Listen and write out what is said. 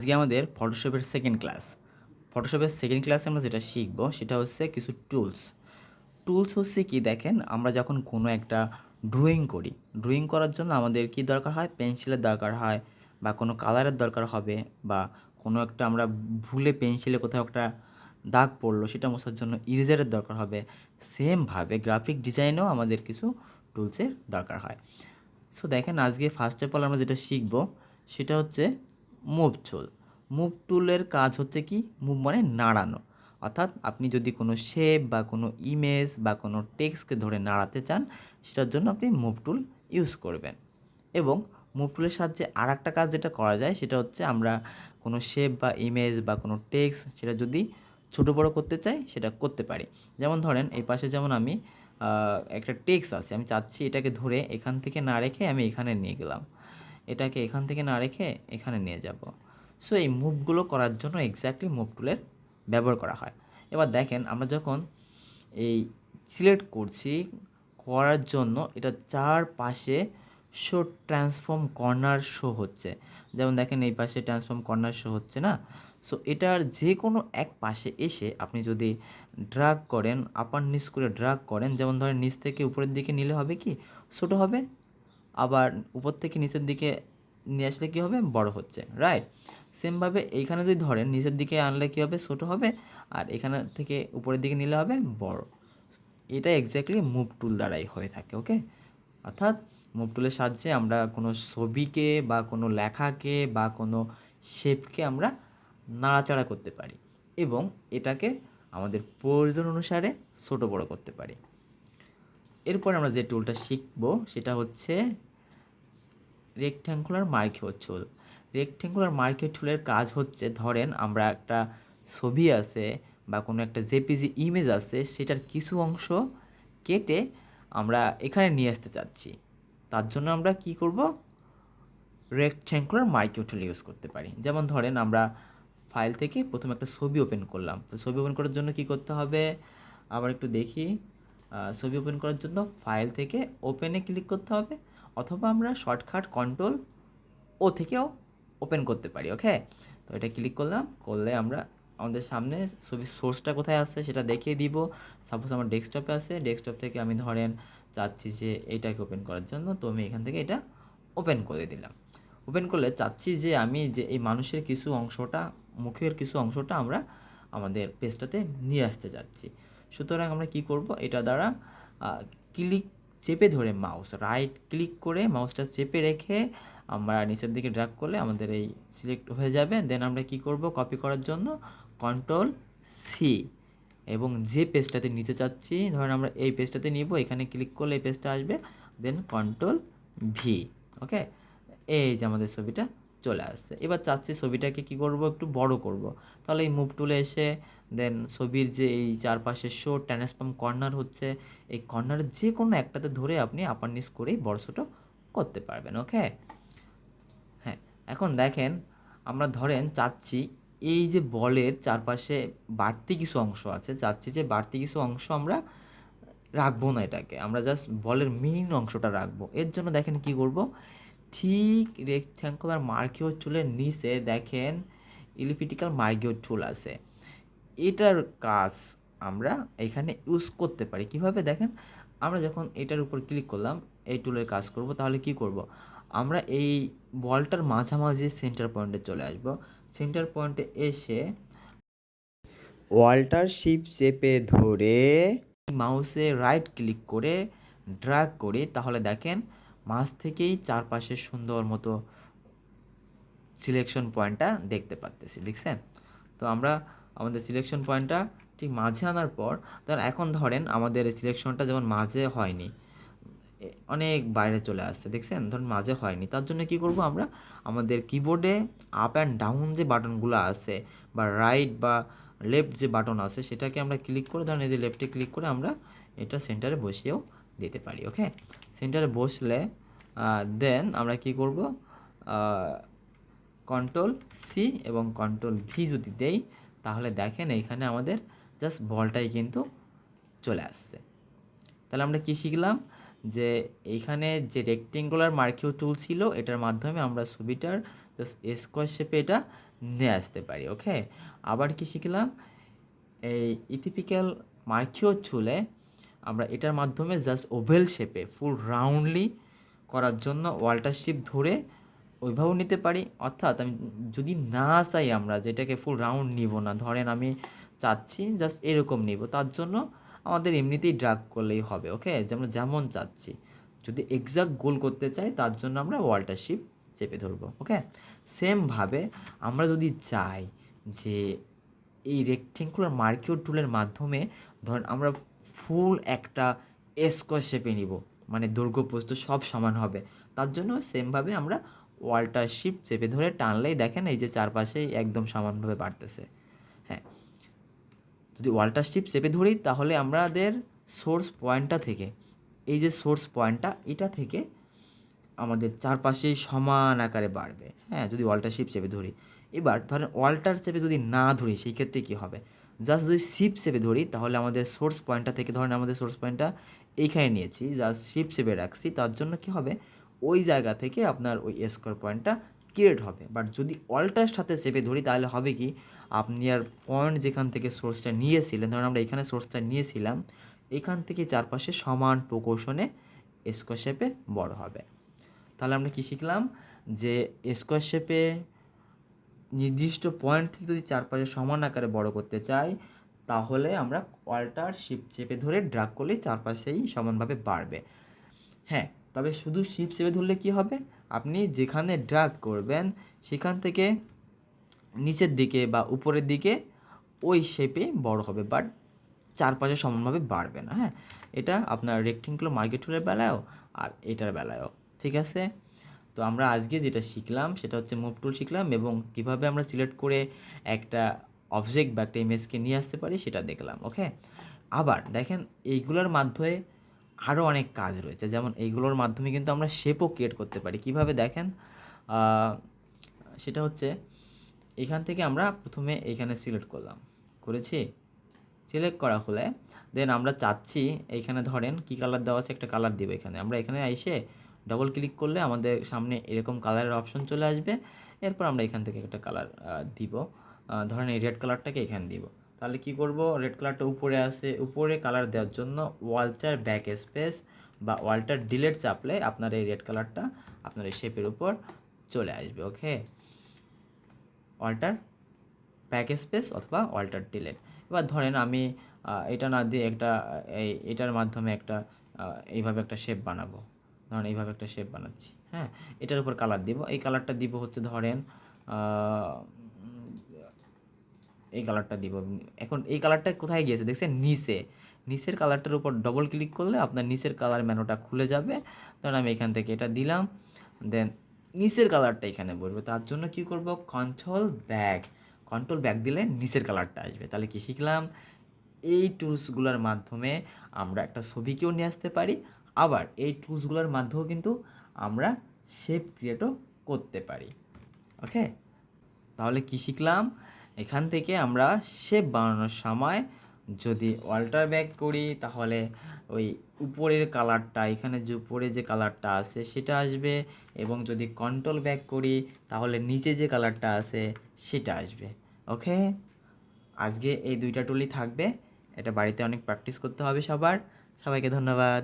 আজকে আমাদের ফটোশপের second class. ফটোশপের second ক্লাসে আমরা যেটা শিখব সেটা হচ্ছে কিছু টুলস হচ্ছে কি দেখেন, আমরা যখন কোনো একটা ড্রয়িং করার জন্য আমাদের কি দরকার হয়, পেন্সিলের দরকার হয় বা কোনো কালারের দরকার হবে, বা কোনো একটা আমরা ভুলে পেন্সিলে কোথাও একটা দাগ পড়লো সেটা মোছার জন্য ইরেজারের দরকার হবে। সেমভাবে গ্রাফিক ডিজাইনেও আমাদের কিছু টুলসের দরকার হয়। সো দেখেন, আজকে ফার্স্ট অফ অল আমরা যেটা শিখব সেটা হচ্ছে মুভ টুল। মুভ টুলের কাজ হচ্ছে কি, মুভ মানে নাড়ানো। অর্থাৎ আপনি যদি কোনো শেপ বা কোনো ইমেজ বা কোনো টেক্সটকে ধরে নাড়াতে চান, সেটার জন্য আপনি মুভ টুল ইউজ করবেন। এবং মুভ টুলের সাহায্যে আর একটা কাজ যেটা করা যায় সেটা হচ্ছে, আমরা কোনো শেপ বা ইমেজ বা কোনো টেক্সট সেটা যদি ছোটো বড়ো করতে চাই সেটা করতে পারি। যেমন ধরেন, এই পাশে যেমন আমি একটা টেক্সট আছে, আমি চাচ্ছি এটাকে ধরে এখান থেকে না রেখে আমি এখানে নিয়ে গেলাম, এটাকে এখান থেকে না রেখে এখানে নিয়ে যাব। সো এই মুভগুলো করার জন্য এক্স্যাক্টলি মুভ টুলের ব্যবহার করা হয়। এবার দেখেন, আমরা যখন এই সিলেক্ট করছি, করার জন্য এটা চারপাশে ট্রান্সফর্ম কর্নার শো হচ্ছে। যেমন দেখেন, এই পাশে ট্রান্সফর্ম কর্নার শো হচ্ছে না। সো এটার যে কোনো এক পাশে এসে আপনি যদি ড্রাগ করেন, আপার নিচ করে ড্রাগ করেন, যেমন ধরেন নিচ থেকে উপরের দিকে নিলে হবে কি, ছোটো হবে, আবার উপর থেকে নিচের দিকে নিয়ে আসলে কী হবে, বড় হচ্ছে, রাইট। সেমভাবে এইখানে যদি ধরেন নিচের দিকে আনলে কী হবে, ছোটো হবে, আর এখানে থেকে উপরের দিকে নিলে হবে বড়। এটা এক্স্যাক্টলি মুভ টুল দ্বারাই হয়ে থাকে, ওকে। অর্থাৎ মুভ টুলের সাহায্যে আমরা কোনো ছবিকে বা কোনো লেখাকে বা কোনো শেপকে আমরা নাড়াচাড়া করতে পারি এবং এটাকে আমাদের প্রয়োজন অনুসারে ছোটো বড়ো করতে পারি। এরপর আমরা যে টুলটা শিখব সেটা হচ্ছে রেক্ট্যাঙ্গুলার মার্কিও টুল। রেক্ট্যাঙ্গুলার মার্কিও টুলের কাজ হচ্ছে, ধরেন আমরা একটা ছবি আছে বা কোনো একটা জেপিজি ইমেজ আছে, সেটার কিছু অংশ কেটে আমরা এখানে নিয়ে আসতে চাচ্ছি। তার জন্য আমরা কি করব, রেক্ট্যাঙ্গুলার মার্কিও টুল ইউজ করতে পারি। যেমন ধরেন, আমরা ফাইল থেকে প্রথমে একটা ছবি ওপেন করলাম, তো ছবি ওপেন করার জন্য কি করতে হবে, আবার একটু দেখি। ছবি ওপেন করার জন্য ফাইল থেকে ওপেনে ক্লিক করতে হবে, অথবা আমরা শর্টকাট কন্ট্রোল ও থেকেও ওপেন করতে পারি, ওকে। তো এটা ক্লিক করলে আমরা আমাদের সামনে ছবির সোর্সটা কোথায় আছে সেটা দেখিয়ে দিব। সাপোজ আমার ডেস্কটপে আছে, ডেস্কটপ থেকে আমি ধরেন চাচ্ছি যে এইটাকে ওপেন করার জন্য, তো আমি এখান থেকে এটা ওপেন করে দিলাম। ওপেন করলে চাচ্ছি যে আমি যে এই মানুষের কিছু অংশটা, মুখের কিছু অংশটা আমরা আমাদের পেজটাতে নিয়ে আসতে যাচ্ছি। সুতরাং আমরা কি করব, এটা দ্বারা ক্লিক চেপে ধরে রাইট ক্লিক করে মাউসটা চেপে রেখে আমরা নিচের দিকে ড্র্যাগ করলে আমাদের এই সিলেক্ট হয়ে যাবে। দেন আমরা কি করব, কপি করার জন্য কন্ট্রোল সি, এবং যে পেজটাতে নিতে চাচ্ছি, ধরেন আমরা এই পেজটাতে নিব, এখানে ক্লিক করলে এই পেজটা আসবে, দেন কন্ট্রোল ভি, ওকে। এই যে আমাদের ছবিটা চলে আসছে। এবার চাচ্ছি ছবিটাকে কি করব, একটু বড় করব। তাহলে এই মুভ টুলে এসে দেন ছবির যে এই চারপাশে ট্রান্সফর্ম কর্নার হচ্ছে, এই কর্নারের যে কোনো একটাতে ধরে আপনি আপার নিচ করেই বড় ছোটো করতে পারবেন, ওকে। হ্যাঁ, এখন দেখেন, আমরা ধরেন চাচ্ছি এই যে বলের চারপাশে বাড়তি কিছু অংশ আছে, চাচ্ছি যে বাড়তি কিছু অংশ আমরা রাখবো না, এটাকে আমরা জাস্ট বলের মেইন অংশটা রাখবো। এর জন্য দেখেন কি করব, ঠিক রেক্ট্যাঙ্গুলার মার্কিও টুলের নিচে দেখেন ইলিপ্টিক্যাল মার্কিও টুল আছে। এটার কাজ আমরা এখানে ইউজ করতে পারি কিভাবে, দেখেন, আমরা যখন এটার উপর ক্লিক করলাম, এই টুলের কাজ করব, তাহলে কি করব, আমরা এই বলটার মাঝামাঝি সেন্টার পয়েন্টে চলে আসব। সেন্টার পয়েন্টে এসে ওয়ালটার শিপ চেপে ধরে মাউসে রাইট ক্লিক করে ড্র্যাগ করি, তাহলে দেখেন মাঝ থেকেই চারপাশে সুন্দর মতো সিলেকশন পয়েন্টটা দেখতে পাচ্তেছি, দেখছেন। তো আমরা আমাদের সিলেকশন পয়েন্টটা ঠিক মাঝে আনার পর, এখন ধরেন আমাদের সিলেকশনটা যেমন মাঝে হয়নি, অনেক বাইরে চলে আসছে, দেখছেন, ধরুন মাঝে হয়নি, তার জন্য কি করব, আমরা আমাদের কিবোর্ডে আপ অ্যান্ড ডাউন যে বাটনগুলো আছে বা রাইট বা লেফট যে বাটন আছে, সেটাকে আমরা ক্লিক করে, ধরেন এই যে লেফটে ক্লিক করে আমরা এটা সেন্টারে বসিয়েও দিতে পারি, ওকে। সেন্টারে বসলে দেন আমরা কি করব, কন্ট্রোল সি এবং কন্ট্রোল ভি যদি দেই, তাহলে দেখেন এইখানে আমাদের জাস্ট বলটাই কিন্তু চলে আসছে। তাহলে আমরা কি শিখলাম, যে এইখানে যে রেক্টেঙ্গুলার মার্কিও টুল ছিল, এটার মাধ্যমে আমরা ছবিটার জাস্ট স্কোয়ার শেপে এটা নিয়ে আসতে পারি। ওকে, আবার কি শিখলাম, এই ইথিপিক্যাল মার্কিও চুলে আমরা এটার মাধ্যমে জাস্ট ওভেল শেপে ফুল রাউন্ডলি করার জন্য ওয়াল্টার শিপ ধরে ওইভাবেও নিতে পারি। অর্থাৎ আমি যদি না চাই আমরা যেটাকে ফুল রাউন্ড নিব না, ধরেন আমি চাচ্ছি জাস্ট এরকম নিব, তার জন্য আমাদের এমনিতেই ড্রাগ করলেই হবে। ওকে, যেমন যেমন চাচ্ছি, যদি এক্সাক্ট গোল করতে চাই তার জন্য আমরা ওয়াল্টার শিপ চেপে ধরবো। ওকে, সেমভাবে আমরা যদি চাই যে এই রেক্টেঙ্গুলার মার্কিও টুলের মাধ্যমে ধরেন আমরা ফুল একটা স্কোয়ার শেপে নিব, মানে দৈর্ঘ্য প্রস্থ সব সমান হবে, তার জন্য সেমভাবে আমরা ওয়াল্টার শিপ চেপে ধরে টানলেই দেখেন এই যে চারপাশেই একদম সমানভাবে বাড়তেছে। হ্যাঁ, যদি ওয়াল্টার শিপ চেপে ধরি তাহলে আমাদের সোর্স পয়েন্টটা থেকে, এই যে সোর্স পয়েন্টটা, এটা থেকে আমাদের চারপাশেই সমান আকারে বাড়বে। হ্যাঁ, যদি ওয়াল্টার শিপ চেপে ধরি। এবার ধরেন ওয়াল্টার চেপে যদি না ধরি সেই ক্ষেত্রে কী হবে, জাস্ট যদি শিপ চেপে ধরি তাহলে আমাদের সোর্স পয়েন্টটা থেকে, ধরেন আমাদের সোর্স পয়েন্টটা এইখানে নিয়েছি, জাস্ট শিপ চেপে রাখছি, তার জন্য কী হবে, ওই জায়গা থেকে আপনার ওই স্কোয়ার পয়েন্টটা ক্রিয়েট হবে। বাট যদি ওয়াল্টার সাথে চেপে ধরি তাহলে হবে কি, আপনি আর পয়েন্ট যেখান থেকে সোর্সটা নিয়েছিলেন, ধরেন আমরা এখানে সোর্সটা নিয়েছিলাম, এখান থেকে চারপাশে সমান প্রকৌশনে স্কোয়ার শেপে বড় হবে। তাহলে আমরা কী শিখলাম, যে স্কোয়ার শেপে নির্দিষ্ট পয়েন্ট থেকে যদি চারপাশে সমান আকারে বড় করতে চাই তাহলে আমরা ওয়াল্টার শিপ চেপে ধরে ড্রাগ করলে চারপাশেই সমানভাবে বাড়বে। হ্যাঁ, তবে শুধু শিপ চেপে ধরলে কী হবে, আপনি যেখানে ড্রাগ করবেন সেখান থেকে নিচের দিকে বা উপরের দিকে ওই শেপে বড় হবে, বাট চারপাশে সমানভাবে বাড়বে না। হ্যাঁ, এটা আপনার রেক্টেঙ্গুলার মার্কিও টুলের বেলায়ও আর এটার বেলায়ও। ঠিক আছে, তো আমরা আজকে যেটা শিখলাম সেটা হচ্ছে মুভ টুল শিখলাম, এবং কীভাবে আমরা সিলেক্ট করে একটা অবজেক্ট বা একটা ইমেজকে নিয়ে আসতে পারি সেটা দেখলাম। ওকে, আবার দেখেন এইগুলোর মাধ্যমে আরও অনেক কাজ রয়েছে, যেমন এইগুলোর মাধ্যমে কিন্তু আমরা শেপও ক্রিয়েট করতে পারি। কিভাবে দেখেন, সেটা হচ্ছে এখান থেকে আমরা প্রথমে এখানে সিলেক্ট করেছি, সিলেক্ট করা হলে দেন আমরা চাচ্ছি এইখানে ধরেন কী কালার দেওয়া আছে, একটা কালার দিব এখানে, আমরা এখানে এসে ডবল ক্লিক করলে আমাদের সামনে এরকম কালারের অপশন চলে আসবে। এরপর আমরা এখান থেকে একটা কালার দিব, ধরেন এই রেড কালারটাকে এখানে দিব। তাহলে কি করব, রেড কালারটা উপরে আসে, উপরে কালার দেওয়ার জন্য ওয়াল্টার ব্যাক স্পেস বা ওয়াল্টার ডিলেট চাপলে আপনার এই রেড কালারটা আপনার এই শেপের উপর চলে আসবে। ওকে, ওয়াল্টার ব্যাক স্পেস অথবা ওয়াল্টার ডিলেট। এবার ধরেন আমি এটা না দিয়ে এটার মাধ্যমে একটা এইভাবে একটা শেপ বানাবো, ধরেন এইভাবে একটা শেপ বানাচ্ছি। হ্যাঁ, এটার উপর কালার দিব, এই কালারটা দিব হচ্ছে ধরেন এই কালারটা দিব। এখন এই কালারটা কোথায় গিয়েছে দেখছেন, নিচের কালারটার উপর ডবল ক্লিক করলে আপনার নিচের কালার মেনুটা খুলে যাবে। ধরেন আমি এখান থেকে এটা দিলাম, দেন নিচের কালারটা এখানে বসবে, তার জন্য কি করব, কন্ট্রোল ব্যাক দিলে নিচের কালারটা আসবে। তাহলে কি শিখলাম, এই টুলসগুলোর মাধ্যমে আমরা একটা ছবিকেও নিয়ে আসতে পারি, আবার এই টুলসগুলোর মাধ্যমেও কিন্তু আমরা শেপ ক্রিয়েটও করতে পারি। ওকে, তাহলে কি শিখলাম, এখান থেকে আমরা শেপ বানানোর সময় যদি অল্টার ব্যাক করি তাহলে ওই উপরের কালারটা, এখানে যে উপরে যে কালারটা আছে সেটা আসবে, এবং যদি কন্ট্রোল ব্যাক করি তাহলে নিচে যে কালারটা আছে সেটা আসবে। ওকে, আজকে এই দুইটা টুলই থাকবে, এটা বাড়িতে অনেক প্র্যাকটিস করতে হবে সবার। সবাইকে ধন্যবাদ।